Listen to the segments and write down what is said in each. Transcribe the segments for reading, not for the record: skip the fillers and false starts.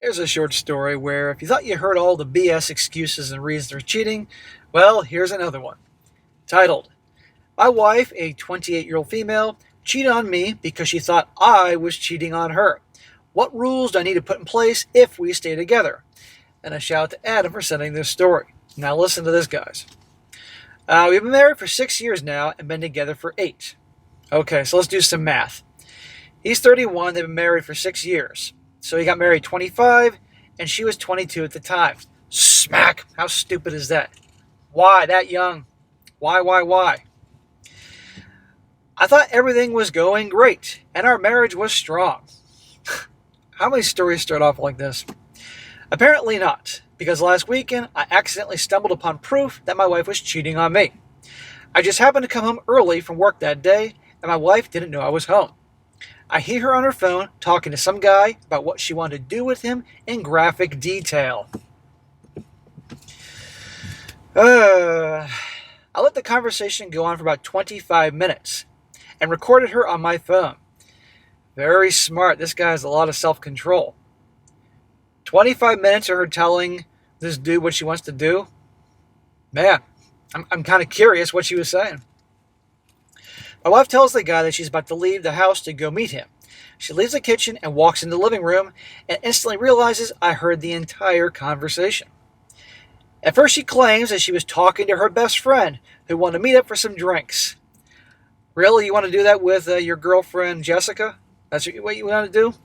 Here's a short story where if you thought you heard all the BS excuses and reasons for cheating, well, here's another one. Titled, My wife, a 28-year-old female, cheated on me because she thought I was cheating on her. What rules do I need to put in place if we stay together? And a shout out to Adam for sending this story. Now listen to this, guys. We've been married for 6 years now and been together for 8. Okay, so let's do some math. He's 31, they've been married for 6 years. So he got married 25, and she was 22 at the time. Smack! How stupid is that? Why that young? Why? I thought everything was going great, and our marriage was strong. How many stories start off like this? Apparently not, because last weekend I accidentally stumbled upon proof that my wife was cheating on me. I just happened to come home early from work that day, and my wife didn't know I was home. I hear her on her phone talking to some guy about what she wanted to do with him in graphic detail. I let the conversation go on for about 25 minutes and recorded her on my phone. Very smart. This guy has a lot of self-control. 25 minutes of her telling this dude what she wants to do. Man, I'm kind of curious what she was saying. My wife tells the guy that she's about to leave the house to go meet him. She leaves the kitchen and walks into the living room and instantly realizes I heard the entire conversation. At first she claims that she was talking to her best friend who wanted to meet up for some drinks. Really? You want to do that with your girlfriend Jessica? That's what you want to do?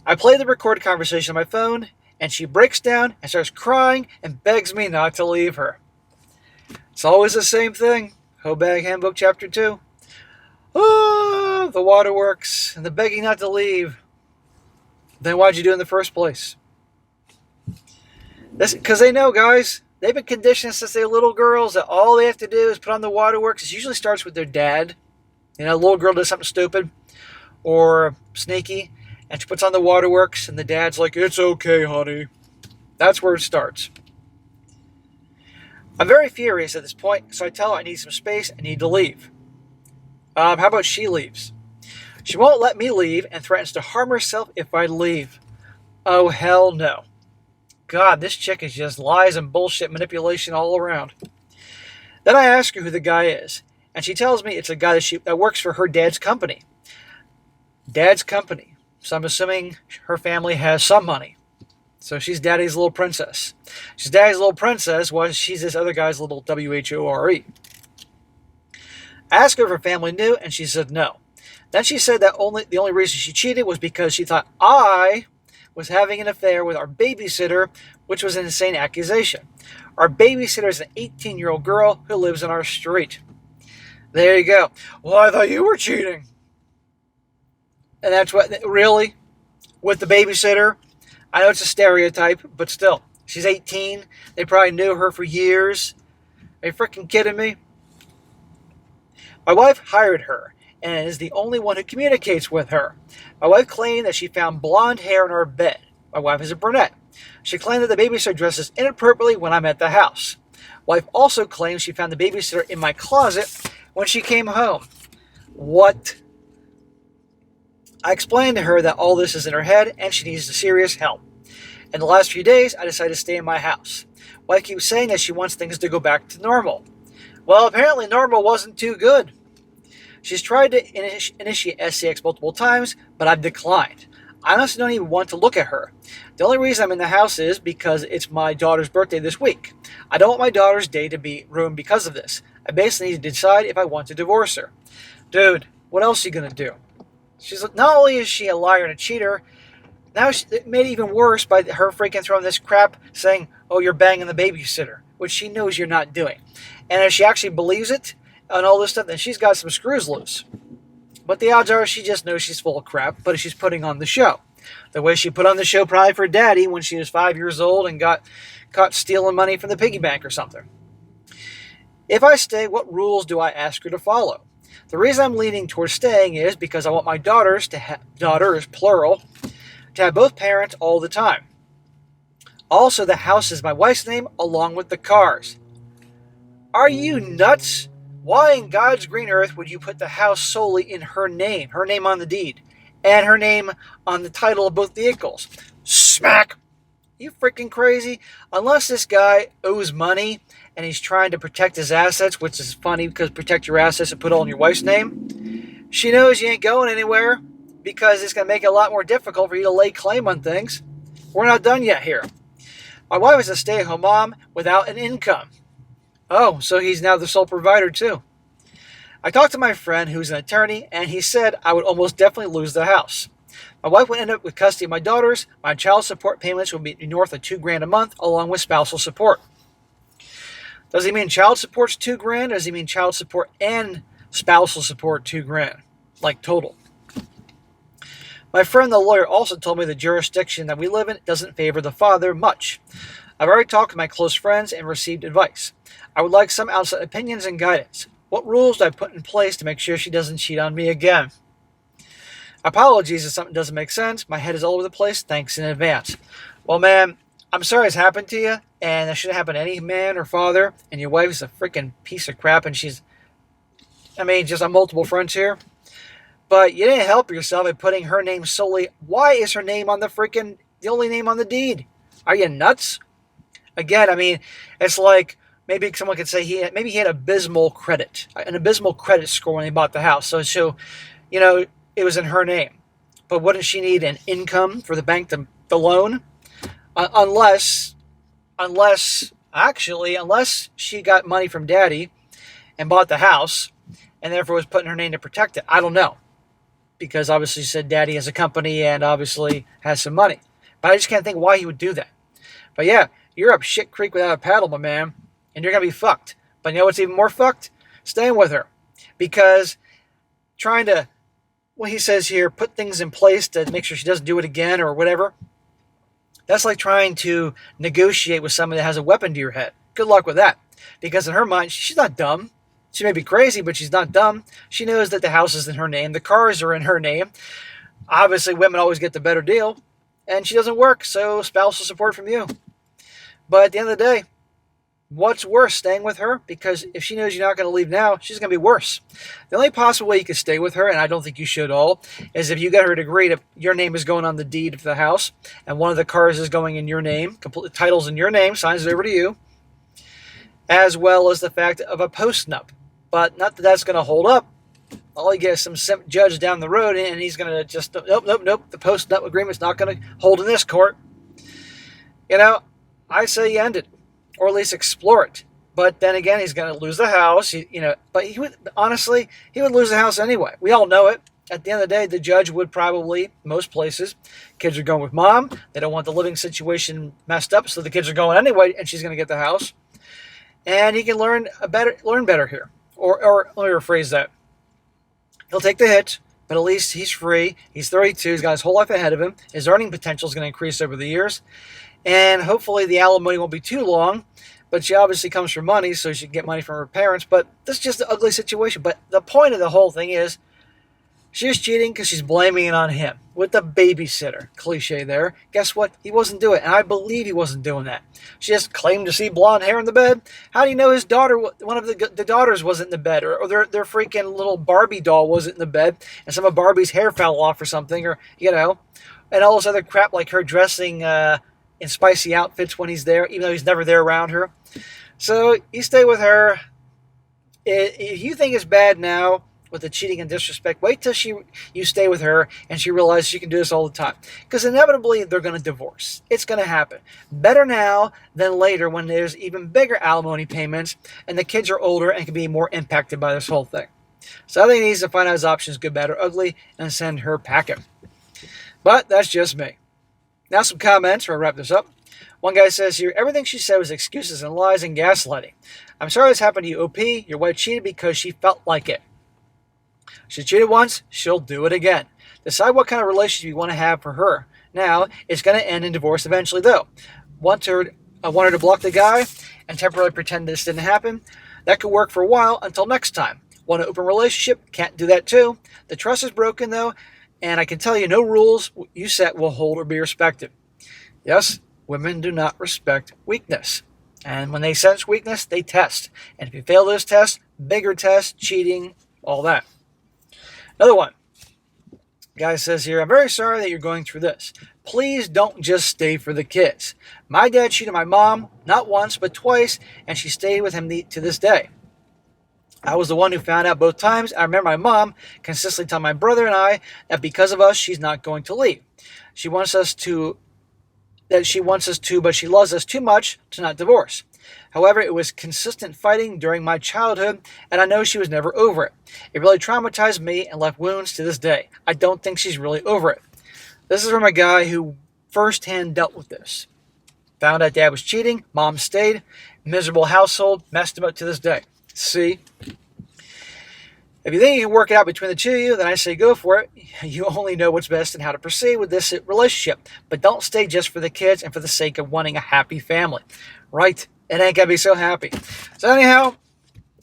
I play the recorded conversation on my phone and she breaks down and starts crying and begs me not to leave her. It's always the same thing. Hobag Handbook Chapter 2. Oh, the waterworks and the begging not to leave. Then why'd you do it in the first place? Because they know, guys, they've been conditioned since they're little girls that all they have to do is put on the waterworks. It usually starts with their dad. You know, a little girl does something stupid or sneaky, and she puts on the waterworks, and the dad's like, "It's okay, honey." That's where it starts. I'm very furious at this point, so I tell her I need some space, I need to leave. How about she leaves? She won't let me leave and threatens to harm herself if I leave. Oh, hell no. God, this chick is just lies and bullshit manipulation all around. Then I ask her who the guy is, and she tells me it's a guy that works for her dad's company. Dad's company. So I'm assuming her family has some money. So she's daddy's little princess. She's daddy's little princess while she's this other guy's little WHORE. I asked her if her family knew, and she said no. Then she said that the only reason she cheated was because she thought I was having an affair with our babysitter, which was an insane accusation. Our babysitter is an 18-year-old girl who lives on our street. There you go. Well, I thought you were cheating. And that's what, really? With the babysitter? I know it's a stereotype, but still. She's 18. They probably knew her for years. Are you freaking kidding me? My wife hired her and is the only one who communicates with her. My wife claimed that she found blonde hair in our bed. My wife is a brunette. She claimed that the babysitter dresses inappropriately when I'm at the house. Wife also claims she found the babysitter in my closet when she came home. What? I explained to her that all this is in her head and she needs serious help. In the last few days, I decided to stay in my house. Wife keeps saying that she wants things to go back to normal. Well, apparently normal wasn't too good. She's tried to initiate SCX multiple times, but I've declined. I honestly don't even want to look at her. The only reason I'm in the house is because it's my daughter's birthday this week. I don't want my daughter's day to be ruined because of this. I basically need to decide if I want to divorce her. Dude, what else are you going to do? Not only is she a liar and a cheater, now it made it even worse by her freaking throwing this crap saying, "Oh, you're banging the babysitter," which she knows you're not doing. And if she actually believes it and all this stuff, then she's got some screws loose. But the odds are she just knows she's full of crap, but she's putting on the show. The way she put on the show probably for daddy when she was 5 years old and got caught stealing money from the piggy bank or something. If I stay, what rules do I ask her to follow? The reason I'm leaning towards staying is because I want my daughters daughters, plural, to have both parents all the time. Also, the house is my wife's name along with the cars. Are you nuts? Why in God's green earth would you put the house solely in her name on the deed, and her name on the title of both vehicles? Smack! You freaking crazy? Unless this guy owes money and he's trying to protect his assets, which is funny because protect your assets and put it all in your wife's name. She knows you ain't going anywhere because it's going to make it a lot more difficult for you to lay claim on things. We're not done yet here. My wife is a stay-at-home mom without an income. Oh, so he's now the sole provider too. I talked to my friend who's an attorney, and he said I would almost definitely lose the house. My wife would end up with custody of my daughters. My child support payments would be north of $2,000 a month, along with spousal support. Does he mean child support's $2,000? Or does he mean child support and spousal support $2,000, like total? My friend, the lawyer, also told me the jurisdiction that we live in doesn't favor the father much. I've already talked to my close friends and received advice. I would like some outside opinions and guidance. What rules do I put in place to make sure she doesn't cheat on me again? Apologies if something doesn't make sense. My head is all over the place. Thanks in advance. Well, man, I'm sorry it's happened to you, and that shouldn't happen to any man or father, and your wife is a freaking piece of crap, and just on multiple fronts here. But you didn't help yourself by putting her name solely. Why is her name on the only name on the deed? Are you nuts? Again, it's like maybe someone could say he had abysmal credit, an abysmal credit score when he bought the house. So it was in her name. But wouldn't she need an income for the bank to loan? Unless she got money from daddy and bought the house and therefore was putting her name to protect it. I don't know. Because obviously she said daddy has a company and obviously has some money. But I just can't think why he would do that. But yeah, you're up shit creek without a paddle, my man. And you're going to be fucked. But you know what's even more fucked? Staying with her. Because trying to, he says here, put things in place to make sure she doesn't do it again or whatever. That's like trying to negotiate with somebody that has a weapon to your head. Good luck with that. Because in her mind, she's not dumb. She may be crazy, but she's not dumb. She knows that the house is in her name. The cars are in her name. Obviously, women always get the better deal. And she doesn't work, so spousal support from you. But at the end of the day, what's worse, staying with her? Because if she knows you're not going to leave now, she's going to be worse. The only possible way you could stay with her, and I don't think you should all, is if you get her to agree to your name is going on the deed of the house, and one of the cars is going in your name, complete titles in your name, signs it over to you, as well as the fact of a post-nup. But not that that's going to hold up. All you get is some judge down the road, and he's going to just, nope. The post-nup agreement's not going to hold in this court. I say you end it, or at least explore it. But then again, he's going to lose the house. But he would lose the house anyway. We all know it. At the end of the day, the judge would probably, most places, kids are going with mom. They don't want the living situation messed up, so the kids are going anyway, and she's going to get the house. And he can learn better here. Or let me rephrase that. He'll take the hit, but at least he's free. He's 32. He's got his whole life ahead of him. His earning potential is going to increase over the years. And hopefully the alimony won't be too long. But she obviously comes from money, so she can get money from her parents. But this is just an ugly situation. But the point of the whole thing is she's cheating because she's blaming it on him. With the babysitter cliche there. Guess what? He wasn't doing it. And I believe he wasn't doing that. She just claimed to see blonde hair in the bed. How do you know his daughter, one of the daughters wasn't in the bed? Or their freaking little Barbie doll wasn't in the bed. And some of Barbie's hair fell off or something. Or, and all this other crap like her dressing in spicy outfits when he's there. Even though he's never there around her. So you stay with her. If you think it's bad now, with the cheating and disrespect, wait till you stay with her and she realizes she can do this all the time. Because inevitably, they're going to divorce. It's going to happen. Better now than later when there's even bigger alimony payments and the kids are older and can be more impacted by this whole thing. So I think he needs to find out his options, good, bad, or ugly, and send her packing. But that's just me. Now some comments before I wrap this up. One guy says here, everything she said was excuses and lies and gaslighting. I'm sorry this happened to you, OP. Your wife cheated because she felt like it. She cheated once, she'll do it again. Decide what kind of relationship you want to have for her. Now, it's going to end in divorce eventually, though. Want her to block the guy and temporarily pretend this didn't happen? That could work for a while until next time. Want an open relationship? Can't do that too. The trust is broken, though, and I can tell you no rules you set will hold or be respected. Yes, women do not respect weakness. And when they sense weakness, they test. And if you fail those tests, bigger tests, cheating, all that. Another one. Guy says here, I'm very sorry that you're going through this. Please don't just stay for the kids. My dad cheated my mom, not once, but twice, and she stayed with him to this day. I was the one who found out both times. I remember my mom consistently telling my brother and I that because of us, she's not going to leave. She wants us to, but she loves us too much to not divorce. However, it was consistent fighting during my childhood, and I know she was never over it. It really traumatized me and left wounds to this day. I don't think she's really over it. This is from a guy who firsthand dealt with this. Found out dad was cheating, mom stayed, miserable household, messed him up to this day. See? If you think you can work it out between the two of you, then I say go for it. You only know what's best and how to proceed with this relationship. But don't stay just for the kids and for the sake of wanting a happy family. Right? It ain't gonna be so happy. So anyhow,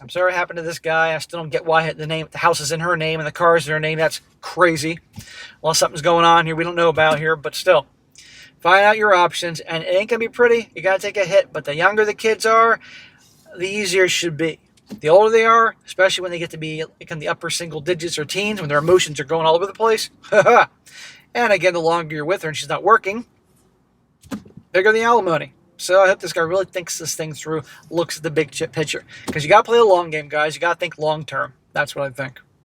I'm sorry what happened to this guy. I still don't get why the house is in her name and the car is in her name. That's crazy. Unless something's going on here we don't know about here, but still. Find out your options, and it ain't gonna be pretty. You gotta take a hit, but the younger the kids are, the easier it should be. The older they are, especially when they get to become the upper single digits or teens, when their emotions are going all over the place. And again, the longer you're with her and she's not working, bigger the alimony. So I hope this guy really thinks this thing through, looks at the big picture. Because you got to play the long game, guys. You got to think long term. That's what I think.